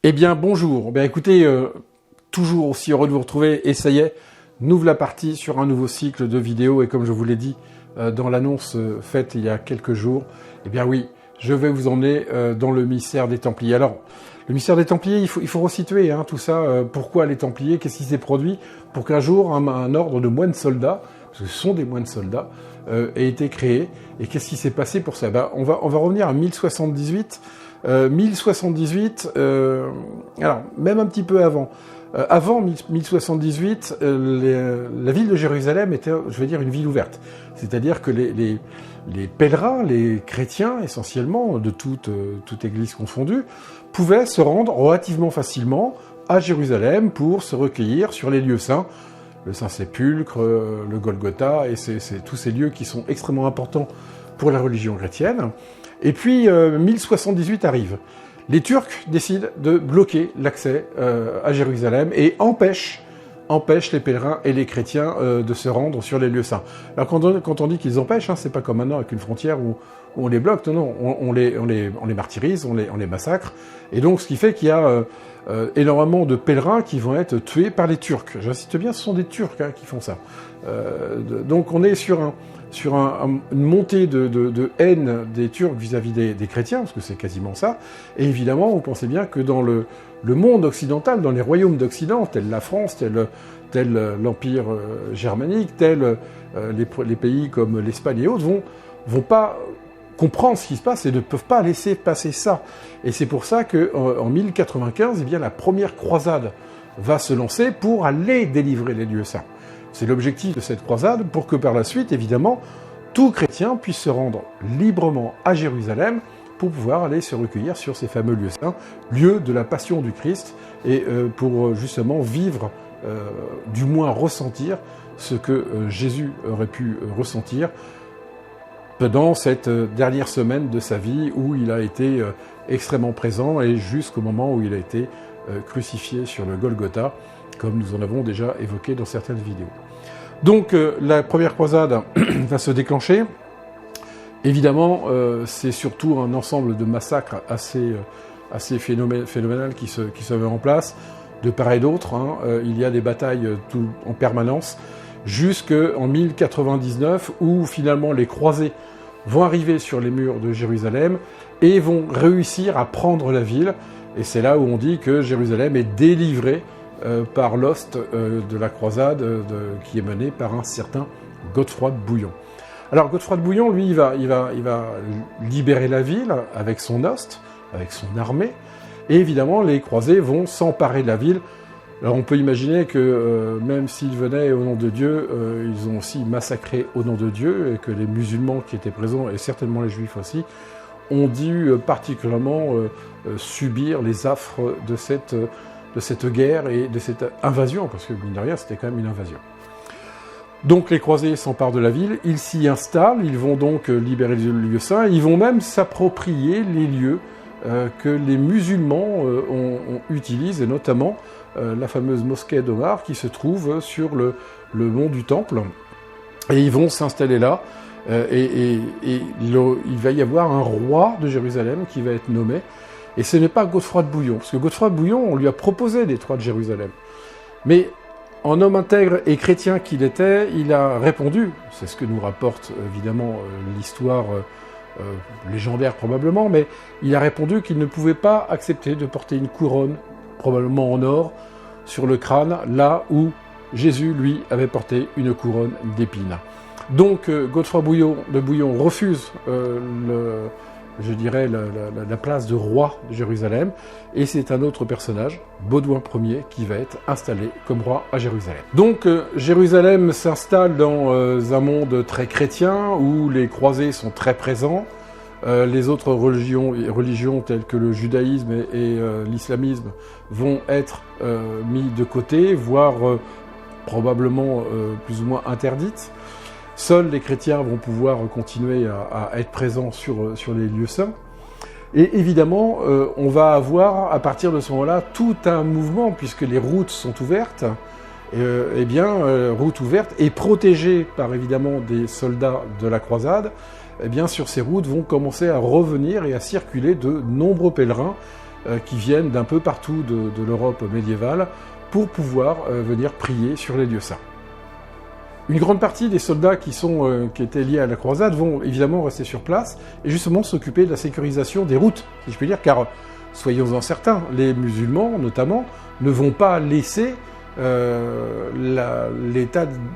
Eh bien, bonjour. Ben, écoutez, toujours aussi heureux de vous retrouver. Et ça y est, nous voilà partis sur un nouveau cycle de vidéos. Et comme je vous l'ai dit dans l'annonce faite il y a quelques jours, eh bien oui, je vais vous emmener dans le mystère des Templiers. Alors, le mystère des Templiers, il faut resituer tout ça. Pourquoi les Templiers? Qu'est-ce qui s'est produit pour qu'un jour un ordre de moines soldats, parce que ce sont des moines soldats, ait été créé? Et qu'est-ce qui s'est passé pour ça? Ben, on va revenir à 1078. 1078, alors même un petit peu avant. Avant 1078, la ville de Jérusalem était, je vais dire, une ville ouverte. C'est-à-dire que les pèlerins, les chrétiens essentiellement, de toute église confondue, pouvaient se rendre relativement facilement à Jérusalem pour se recueillir sur les lieux saints, le Saint-Sépulcre, le Golgotha, et c'est tous ces lieux qui sont extrêmement importants pour la religion chrétienne. Et puis 1078 arrive. Les Turcs décident de bloquer l'accès à Jérusalem et empêchent les pèlerins et les chrétiens de se rendre sur les lieux saints. Alors quand on dit qu'ils empêchent, c'est pas comme maintenant avec une frontière où on les bloque, non, on les martyrise, on les massacre. Et donc ce qui fait qu'il y a énormément de pèlerins qui vont être tués par les Turcs. J'insiste bien, ce sont des Turcs qui font ça. Donc on est sur une montée de haine des Turcs vis-à-vis des chrétiens, parce que c'est quasiment ça. Et évidemment, vous pensez bien que dans le monde occidental, dans les royaumes d'Occident, tels la France, tel l'Empire germanique, tels les pays comme l'Espagne et autres, vont pas comprendre ce qui se passe et ne peuvent pas laisser passer ça. Et c'est pour ça qu'en 1095, eh bien, la première croisade va se lancer pour aller délivrer les lieux saints. C'est l'objectif de cette croisade, pour que par la suite, évidemment, tout chrétien puisse se rendre librement à Jérusalem pour pouvoir aller se recueillir sur ces fameux lieux saints, lieux de la passion du Christ, et pour justement vivre, du moins ressentir, ce que Jésus aurait pu ressentir pendant cette dernière semaine de sa vie où il a été extrêmement présent et jusqu'au moment où il a été crucifié sur le Golgotha, comme nous en avons déjà évoqué dans certaines vidéos. Donc la première croisade va se déclencher. Évidemment, c'est surtout un ensemble de massacres assez phénoménal qui se met en place, de part et d'autre. Il y a des batailles en permanence, jusqu'en 1099, où finalement les croisés vont arriver sur les murs de Jérusalem et vont réussir à prendre la ville. Et c'est là où on dit que Jérusalem est délivrée par l'hoste de la croisade qui est menée par un certain Godefroy de Bouillon. Alors Godefroy de Bouillon, lui, il va libérer la ville avec son hoste, avec son armée, et évidemment les croisés vont s'emparer de la ville. Alors on peut imaginer que même s'ils venaient au nom de Dieu, ils ont aussi massacré au nom de Dieu, et que les musulmans qui étaient présents, et certainement les juifs aussi, ont dû particulièrement subir les affres de cette guerre et de cette invasion, parce que mine de rien, c'était quand même une invasion. Donc les croisés s'emparent de la ville, ils s'y installent, ils vont donc libérer les lieux saints, ils vont même s'approprier les lieux que les musulmans utilisent, et notamment la fameuse mosquée d'Omar qui se trouve sur le mont du Temple, et ils vont s'installer là, et il va y avoir un roi de Jérusalem qui va être nommé. Et ce n'est pas Godefroy de Bouillon, parce que Godefroy de Bouillon, on lui a proposé d'être roi de Jérusalem. Mais en homme intègre et chrétien qu'il était, il a répondu, c'est ce que nous rapporte évidemment l'histoire légendaire probablement, mais il a répondu qu'il ne pouvait pas accepter de porter une couronne, probablement en or, sur le crâne, là où Jésus, lui, avait porté une couronne d'épines. Donc Godefroy de Bouillon refuse la place de roi de Jérusalem, et c'est un autre personnage, Baudouin Ier, qui va être installé comme roi à Jérusalem. Donc Jérusalem s'installe dans un monde très chrétien, où les croisés sont très présents, les autres religions telles que le judaïsme et l'islamisme vont être mis de côté, voire probablement plus ou moins interdites. Seuls les chrétiens vont pouvoir continuer à être présents sur les lieux saints. Et évidemment, on va avoir, à partir de ce moment-là, tout un mouvement, puisque les routes sont ouvertes, routes ouvertes et protégées par, évidemment, des soldats de la croisade. Sur ces routes vont commencer à revenir et à circuler de nombreux pèlerins qui viennent d'un peu partout de l'Europe médiévale pour pouvoir venir prier sur les lieux saints. Une grande partie des soldats qui étaient liés à la croisade vont évidemment rester sur place et justement s'occuper de la sécurisation des routes, si je puis dire, car soyons-en certains, les musulmans notamment ne vont pas laisser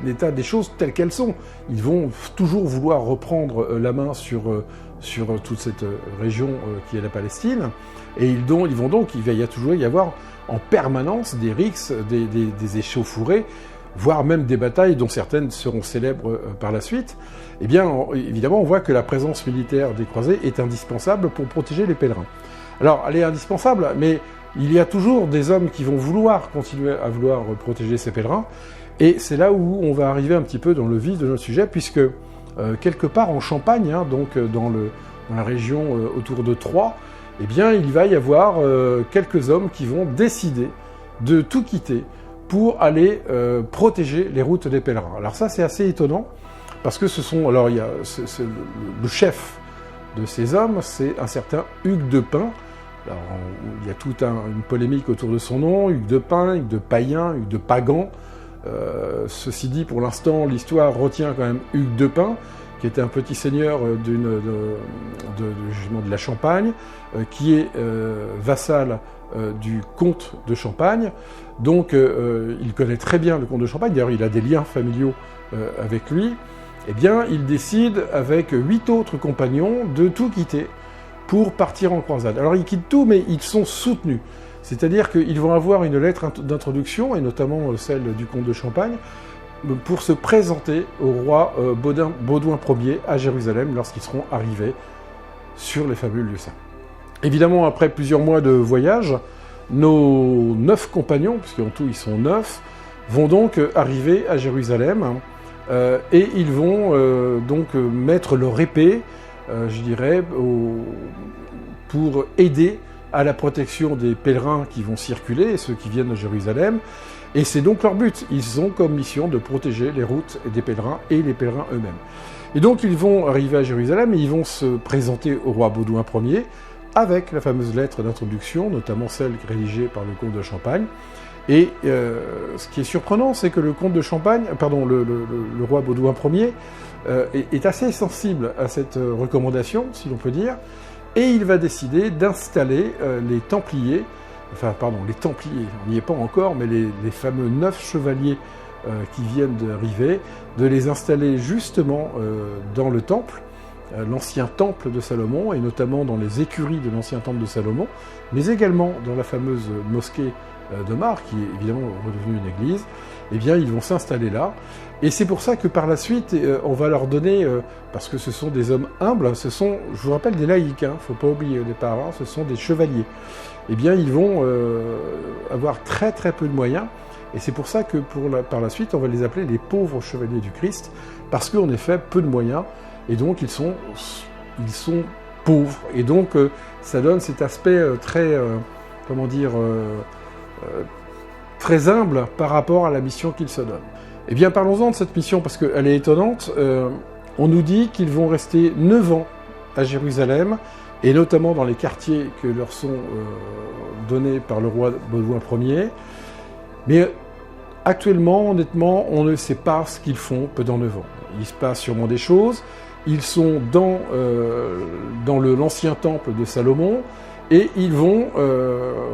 l'état des choses telles qu'elles sont. Ils vont toujours vouloir reprendre la main sur toute cette région qui est la Palestine, et il va toujours y avoir en permanence des rixes, des échauffourées, voire même des batailles dont certaines seront célèbres par la suite. Eh bien, évidemment, on voit que la présence militaire des croisés est indispensable pour protéger les pèlerins. Alors, elle est indispensable, mais il y a toujours des hommes qui vont continuer à vouloir protéger ces pèlerins, et c'est là où on va arriver un petit peu dans le vif de notre sujet, puisque quelque part en Champagne, donc dans la région autour de Troyes, eh bien, il va y avoir quelques hommes qui vont décider de tout quitter pour aller protéger les routes des pèlerins. Alors ça, c'est assez étonnant, parce que alors il y a le chef de ces hommes, c'est un certain Hugues de Pint. Alors, il y a toute une polémique autour de son nom, Hugues de Pint, Hugues de Payen, Hugues de Pagan. Ceci dit, pour l'instant, l'histoire retient quand même Hugues de Pint, qui était un petit seigneur justement de la Champagne, qui est vassal du comte de Champagne. Donc, il connaît très bien le comte de Champagne. D'ailleurs, il a des liens familiaux avec lui. Eh bien, il décide, avec 8 autres compagnons, de tout quitter pour partir en croisade. Alors, ils quittent tout, mais ils sont soutenus. C'est-à-dire qu'ils vont avoir une lettre d'introduction, et notamment celle du comte de Champagne, pour se présenter au roi Baudouin Ier à Jérusalem lorsqu'ils seront arrivés sur les fameux lieux saints. Évidemment, après plusieurs mois de voyage, nos 9 compagnons, puisqu'en tout ils sont 9, vont donc arriver à Jérusalem, et ils vont donc mettre leur épée, je dirais, pour aider à la protection des pèlerins qui vont circuler, et ceux qui viennent de Jérusalem. Et c'est donc leur but. Ils ont comme mission de protéger les routes des pèlerins et les pèlerins eux-mêmes. Et donc ils vont arriver à Jérusalem et ils vont se présenter au roi Baudouin Ier avec la fameuse lettre d'introduction, notamment celle rédigée par le comte de Champagne. Et ce qui est surprenant, c'est que le comte de Champagne, le roi Baudouin Ier, est assez sensible à cette recommandation, si l'on peut dire, et il va décider d'installer les Templiers, on n'y est pas encore, mais les fameux 9 chevaliers qui viennent d'arriver, de les installer justement dans le temple, l'ancien temple de Salomon, et notamment dans les écuries de l'ancien temple de Salomon, mais également dans la fameuse mosquée d'Omar, qui est évidemment redevenue une église. Eh bien, ils vont s'installer là. Et c'est pour ça que par la suite, on va leur donner, parce que ce sont des hommes humbles, je vous rappelle, des laïcs, il ne faut pas oublier au départ, ce sont des chevaliers. Eh bien, ils vont avoir très très peu de moyens, et c'est pour ça que par la suite, on va les appeler les pauvres chevaliers du Christ, parce qu'en effet, peu de moyens, et donc ils sont pauvres. Et donc, ça donne cet aspect très, très humble par rapport à la mission qu'ils se donnent. Eh bien, parlons-en de cette mission, parce qu'elle est étonnante. On nous dit qu'ils vont rester 9 ans à Jérusalem, et notamment dans les quartiers que leur sont donnés par le roi Baudouin Ier. Mais actuellement, honnêtement, on ne sait pas ce qu'ils font pendant 9 ans. Il se passe sûrement des choses. Ils sont dans l'ancien temple de Salomon, et ils vont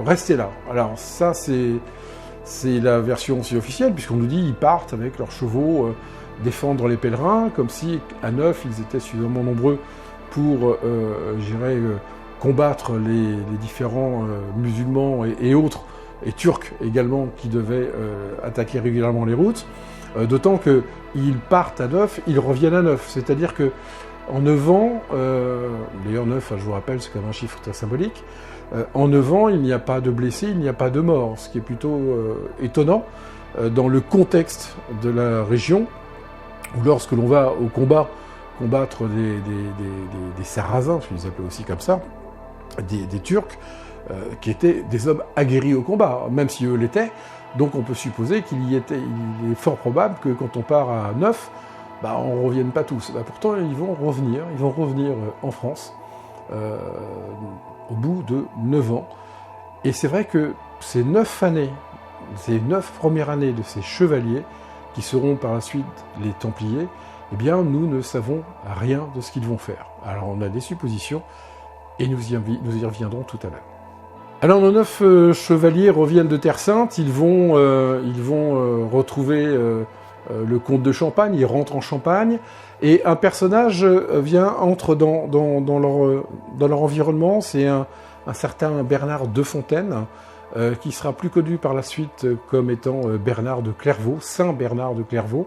rester là. Alors ça, c'est la version aussi officielle, puisqu'on nous dit qu'ils partent avec leurs chevaux défendre les pèlerins, comme si à 9, ils étaient suffisamment nombreux pour, combattre les différents musulmans et autres, et turcs également, qui devaient attaquer régulièrement les routes. D'autant qu'ils partent à 9, ils reviennent à 9. C'est-à-dire que en 9 ans, d'ailleurs 9, je vous rappelle, c'est quand même un chiffre très symbolique, en 9 ans, il n'y a pas de blessés, il n'y a pas de morts, ce qui est plutôt étonnant dans le contexte de la région, où lorsque l'on va au combat combattre des Sarrasins, je les appelais aussi comme ça, des Turcs, qui étaient des hommes aguerris au combat, même si eux l'étaient. Donc on peut supposer il est fort probable que quand on part à 9, on ne revienne pas tous. Pourtant, ils vont revenir en France au bout de 9 ans. Et c'est vrai que ces 9 années, ces 9 premières années de ces chevaliers, qui seront par la suite les Templiers, eh bien, nous ne savons rien de ce qu'ils vont faire. Alors, on a des suppositions, et nous y reviendrons tout à l'heure. Alors, nos 9 chevaliers reviennent de Terre Sainte, ils vont retrouver le comte de Champagne, ils rentrent en Champagne, et un personnage entre dans leur environnement, c'est un certain Bernard de Fontaine, qui sera plus connu par la suite comme étant Bernard de Clairvaux, Saint Bernard de Clairvaux,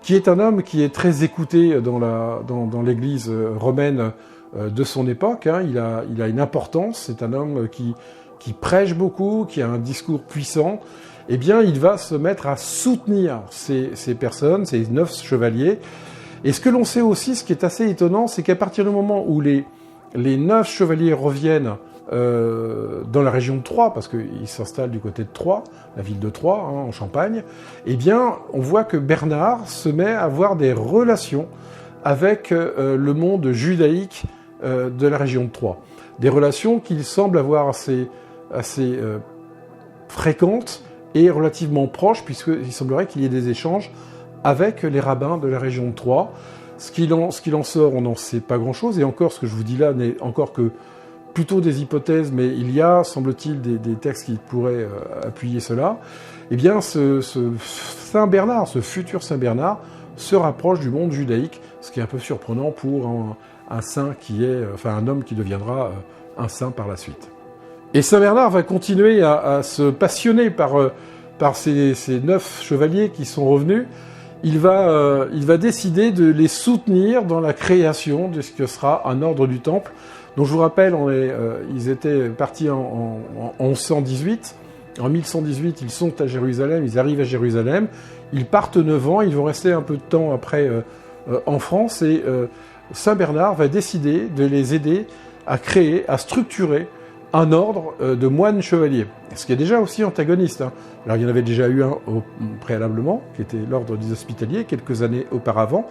qui est un homme qui est très écouté dans l'église romaine de son époque. Hein. Il a une importance, c'est un homme qui prêche beaucoup, qui a un discours puissant. Eh bien, il va se mettre à soutenir ces personnes, ces 9 chevaliers. Et ce que l'on sait aussi, ce qui est assez étonnant, c'est qu'à partir du moment où les 9 chevaliers reviennent dans la région de Troyes, parce qu'ils s'installent du côté de Troyes, la ville de Troyes, hein, en Champagne, eh bien, on voit que Bernard se met à avoir des relations avec le monde judaïque de la région de Troyes. Des relations qu'il semble avoir assez fréquentes et relativement proches, puisqu'il semblerait qu'il y ait des échanges avec les rabbins de la région de Troyes. Ce qu'il en sort, on n'en sait pas grand-chose, et encore, ce que je vous dis là n'est encore que plutôt des hypothèses, mais il y a, semble-t-il, des textes qui pourraient appuyer cela. Eh bien, ce Saint Bernard, ce futur Saint Bernard, se rapproche du monde judaïque, ce qui est un peu surprenant pour un saint un homme qui deviendra un saint par la suite. Et Saint Bernard va continuer à se passionner par ces 9 chevaliers qui sont revenus. Il va décider de les soutenir dans la création de ce que sera un ordre du Temple. Donc je vous rappelle, ils étaient partis en 1118. En 1118, ils sont à Jérusalem, ils arrivent à Jérusalem. Ils partent 9 ans, ils vont rester un peu de temps après en France. Et Saint Bernard va décider de les aider à créer, à structurer un ordre de moines chevaliers. Ce qui est déjà aussi antagoniste. Hein. Alors il y en avait déjà eu un préalablement, qui était l'ordre des Hospitaliers, quelques années auparavant,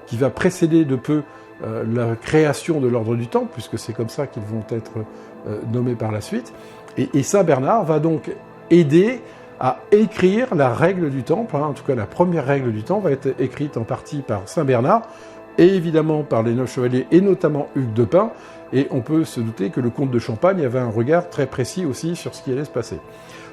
qui va précéder de peu la création de l'ordre du Temple, puisque c'est comme ça qu'ils vont être nommés par la suite. Et Saint Bernard va donc aider à écrire la règle du Temple. Hein. En tout cas, la première règle du Temple va être écrite en partie par Saint Bernard, et évidemment par les 9 chevaliers, et notamment Hugues de Pins. Et on peut se douter que le comte de Champagne avait un regard très précis aussi sur ce qui allait se passer.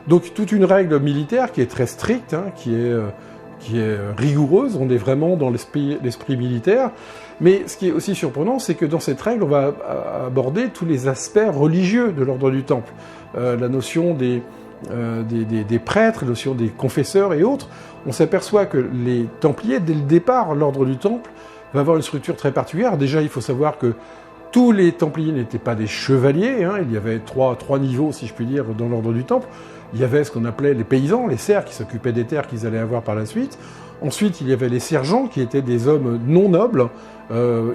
Donc toute une règle militaire qui est très stricte, hein, qui est rigoureuse, on est vraiment dans l'esprit militaire. Mais ce qui est aussi surprenant, c'est que dans cette règle, on va aborder tous les aspects religieux de l'ordre du Temple. La notion des prêtres, la notion des confesseurs et autres. On s'aperçoit que les Templiers, dès le départ, l'ordre du Temple, va avoir une structure très particulière. Déjà, il faut savoir que tous les Templiers n'étaient pas des chevaliers, hein. Il y avait trois niveaux, si je puis dire, dans l'ordre du Temple. Il y avait ce qu'on appelait les paysans, les serfs, qui s'occupaient des terres qu'ils allaient avoir par la suite. Ensuite, il y avait les sergents, qui étaient des hommes non nobles,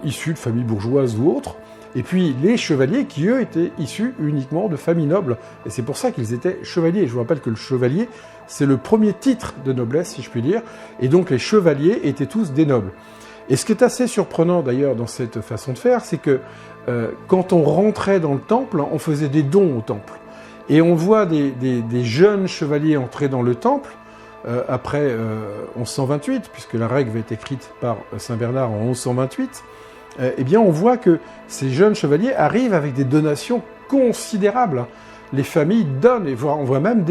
issus de familles bourgeoises ou autres. Et puis les chevaliers, qui eux étaient issus uniquement de familles nobles. Et c'est pour ça qu'ils étaient chevaliers. Je vous rappelle que le chevalier, c'est le premier titre de noblesse, si je puis dire. Et donc les chevaliers étaient tous des nobles. Et ce qui est assez surprenant d'ailleurs dans cette façon de faire, c'est que quand on rentrait dans le temple, on faisait des dons au temple. Et on voit des jeunes chevaliers entrer dans le temple après 1128, puisque la règle va être écrite par Saint Bernard en 1128. Eh bien, on voit que ces jeunes chevaliers arrivent avec des donations considérables. Les familles donnent, et on voit même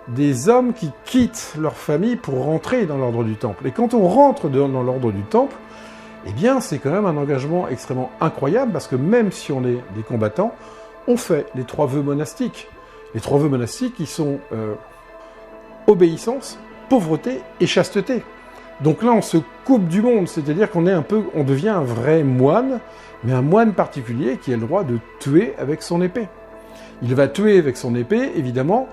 des hommes qui quittent leur famille pour rentrer dans l'ordre du Temple. Et quand on rentre dans l'ordre du Temple, eh bien, c'est quand même un engagement extrêmement incroyable, parce que même si on est des combattants, on fait les 3 vœux monastiques. Les 3 vœux monastiques qui sont obéissance, pauvreté et chasteté. Donc là, on se coupe du monde, c'est-à-dire on devient un vrai moine, mais un moine particulier qui a le droit de tuer avec son épée. Il va tuer avec son épée, évidemment,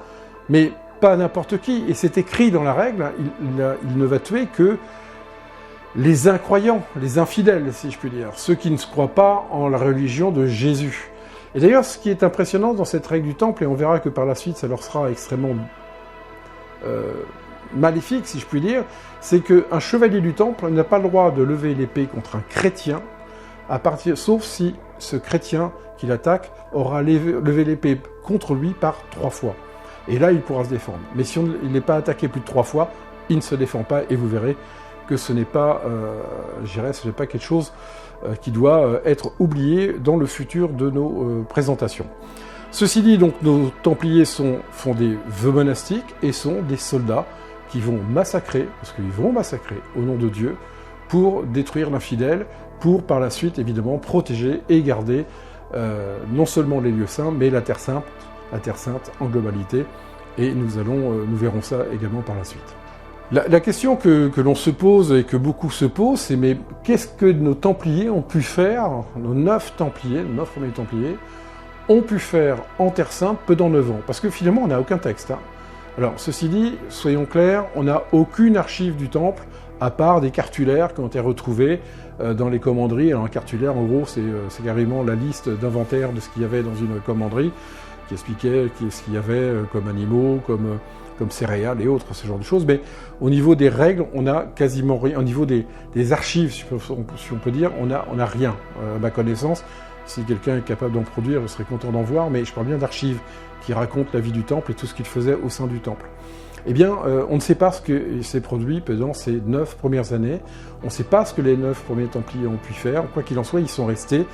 mais pas n'importe qui. Et c'est écrit dans la règle, il ne va tuer que les incroyants, les infidèles, si je puis dire, ceux qui ne se croient pas en la religion de Jésus. Et d'ailleurs, ce qui est impressionnant dans cette règle du Temple, et on verra que par la suite, ça leur sera extrêmement maléfique, si je puis dire, c'est qu'un chevalier du Temple n'a pas le droit de lever l'épée contre un chrétien, sauf si ce chrétien qui l'attaque aura levé l'épée contre lui par 3 fois. Et là, il pourra se défendre. Mais si il n'est pas attaqué plus de 3 fois, il ne se défend pas, et vous verrez que ce n'est pas, ce n'est pas quelque chose qui doit être oublié dans le futur de nos présentations. Ceci dit, donc, nos Templiers font des vœux monastiques et sont des soldats qui vont massacrer, parce qu'ils vont massacrer au nom de Dieu, pour détruire l'infidèle, pour par la suite, évidemment, protéger et garder non seulement les lieux saints, mais la Terre Sainte en globalité, et nous verrons ça également par la suite. La question que l'on se pose et que beaucoup se posent, c'est mais qu'est-ce que nos Templiers ont pu faire, nos 9 premiers Templiers, ont pu faire en Terre Sainte pendant 9 ans? Parce que finalement, on n'a aucun texte. Alors, ceci dit, soyons clairs, on n'a aucune archive du Temple, à part des cartulaires qui ont été retrouvés dans les commanderies. Alors, un cartulaire, en gros, c'est carrément la liste d'inventaire de ce qu'il y avait dans une commanderie, qui expliquait ce qu'il y avait comme animaux, comme céréales et autres, ce genre de choses. Mais au niveau des règles, on n'a quasiment rien. Au niveau des archives, si on peut dire, on n'a rien, à ma connaissance. Si quelqu'un est capable d'en produire, je serais content d'en voir, mais je parle bien d'archives qui racontent la vie du Temple et tout ce qu'il faisait au sein du Temple. Eh bien, on ne sait pas ce que s'est produit pendant ces 9 premières années. On ne sait pas ce que les 9 premiers Templiers ont pu faire. Quoi qu'il en soit, ils sont restés.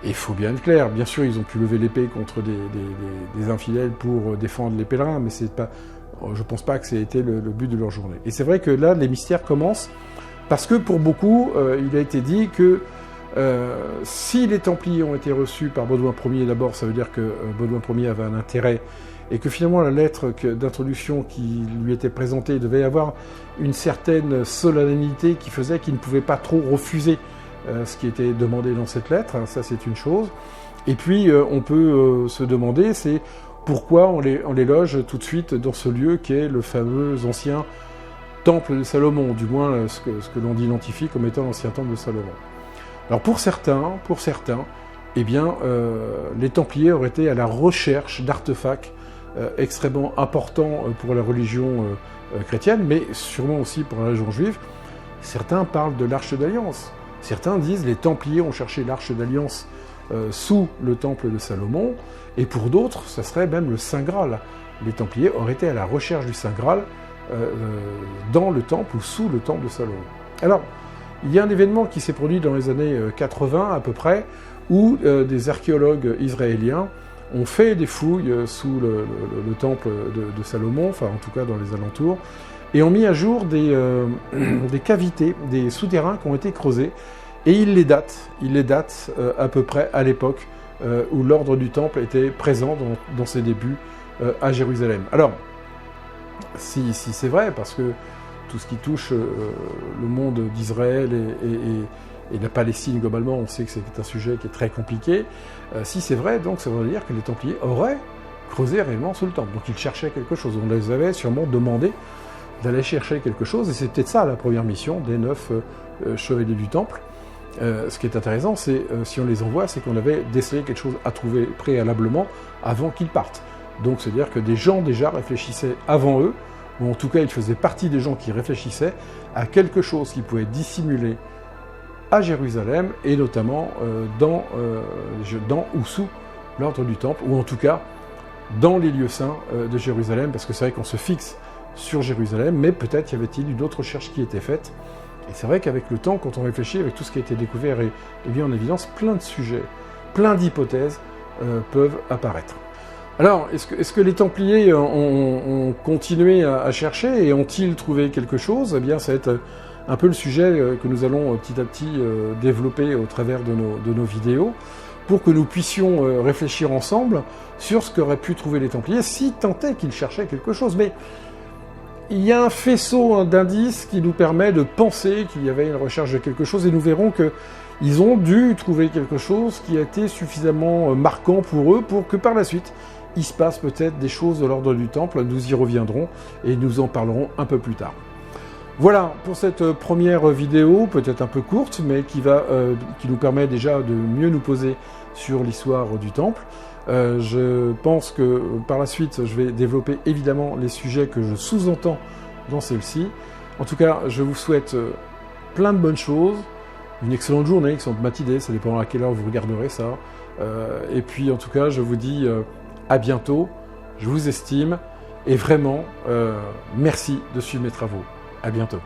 Et il faut bien être clair, bien sûr, ils ont pu lever l'épée contre des infidèles pour défendre les pèlerins, mais je ne pense pas que c'était le but de leur journée. Et c'est vrai que là, les mystères commencent, parce que pour beaucoup, il a été dit que si les Templiers ont été reçus par Baudouin Ier d'abord, ça veut dire que Baudouin Ier avait un intérêt, et que finalement la lettre d'introduction qui lui était présentée devait avoir une certaine solennité qui faisait qu'il ne pouvait pas trop refuser ce qui était demandé dans cette lettre, ça c'est une chose. Et puis on peut se demander, c'est pourquoi on les loge tout de suite dans ce lieu qui est le fameux ancien temple de Salomon, du moins ce que l'on identifie comme étant l'ancien temple de Salomon. Alors pour certains, eh bien, les Templiers auraient été à la recherche d'artefacts extrêmement importants pour la religion chrétienne, mais sûrement aussi pour la religion juive. Certains parlent de l'Arche d'Alliance. Certains disent que les Templiers ont cherché l'Arche d'Alliance sous le temple de Salomon, et pour d'autres, ça serait même le Saint Graal. Les Templiers auraient été à la recherche du Saint Graal dans le temple ou sous le temple de Salomon. Alors, il y a un événement qui s'est produit dans les années 80 à peu près, où des archéologues israéliens ont fait des fouilles sous le temple de Salomon, enfin en tout cas dans les alentours, et ont mis à jour des cavités, des souterrains qui ont été creusés, et ils les datent à peu près à l'époque où l'ordre du Temple était présent dans ses débuts à Jérusalem. Alors, si c'est vrai, parce que tout ce qui touche le monde d'Israël et la Palestine globalement, on sait que c'est un sujet qui est très compliqué, si c'est vrai, donc ça veut dire que les Templiers auraient creusé réellement sous le Temple. Donc ils cherchaient quelque chose, on les avait sûrement demandé d'aller chercher quelque chose, et c'est peut-être ça la première mission des 9 chevaliers du Temple. Ce qui est intéressant, c'est si on les envoie, c'est qu'on avait décelé quelque chose à trouver préalablement avant qu'ils partent. Donc c'est-à-dire que des gens déjà réfléchissaient avant eux, ou en tout cas ils faisaient partie des gens qui réfléchissaient à quelque chose qui pouvait dissimuler à Jérusalem, et notamment dans ou sous l'ordre du Temple, ou en tout cas dans les lieux saints de Jérusalem, parce que c'est vrai qu'on se fixe sur Jérusalem, mais peut-être y avait-il une autre recherche qui était faite. Et c'est vrai qu'avec le temps, quand on réfléchit, avec tout ce qui a été découvert et mis en évidence, plein de sujets, plein d'hypothèses peuvent apparaître. Alors, est-ce que les Templiers ont continué à chercher, et ont-ils trouvé quelque chose? Eh bien, ça va être un peu le sujet que nous allons petit à petit développer au travers de nos vidéos, pour que nous puissions réfléchir ensemble sur ce qu'auraient pu trouver les Templiers, si tant est qu'ils cherchaient quelque chose. Mais il y a un faisceau d'indices qui nous permet de penser qu'il y avait une recherche de quelque chose, et nous verrons qu'ils ont dû trouver quelque chose qui a été suffisamment marquant pour eux, pour que par la suite, il se passe peut-être des choses de l'ordre du Temple. Nous y reviendrons et nous en parlerons un peu plus tard. Voilà pour cette première vidéo, peut-être un peu courte, mais qui nous permet déjà de mieux nous poser sur l'histoire du Temple. Je pense que par la suite, je vais développer évidemment les sujets que je sous-entends dans celle-ci. En tout cas, je vous souhaite plein de bonnes choses, une excellente journée, excellente matinée, ça dépend à quelle heure vous regarderez ça. Et puis en tout cas, je vous dis à bientôt, je vous estime, et vraiment, merci de suivre mes travaux. À bientôt.